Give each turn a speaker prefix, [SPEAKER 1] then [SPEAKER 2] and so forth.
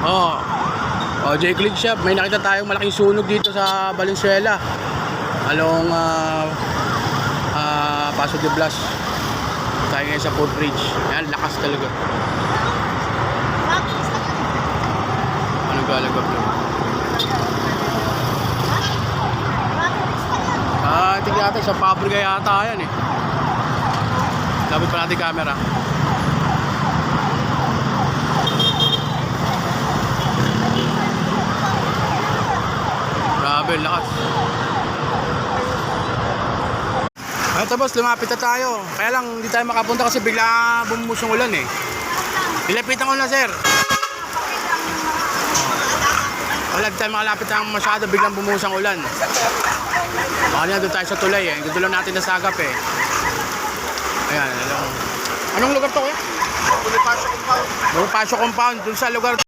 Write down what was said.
[SPEAKER 1] Oh. Oh, J-Click Shop. May nakita tayong malaking sunog dito sa Valenzuela. Along Paso de Blas. Tayo ngayon sa footbridge. Ayan, lakas talaga. Anong galagap yun? Tingnan natin sa pabrika yata yan eh. Lapit pa natin camera. Grabe, lakas. Ito boss, lumapit na tayo. Kaya lang hindi tayo makapunta kasi bigla bumumusong ulan eh. Ilapitan ko na sir. Wala, di tayo makalapit ng masyado, biglang bumusang ulan. Baka na doon tayo sa tulay eh. Gusto lang natin na sagap eh. Ayan, anong lugar to kaya? Bonifacio Compound. Bonifacio Compound, doon sa lugar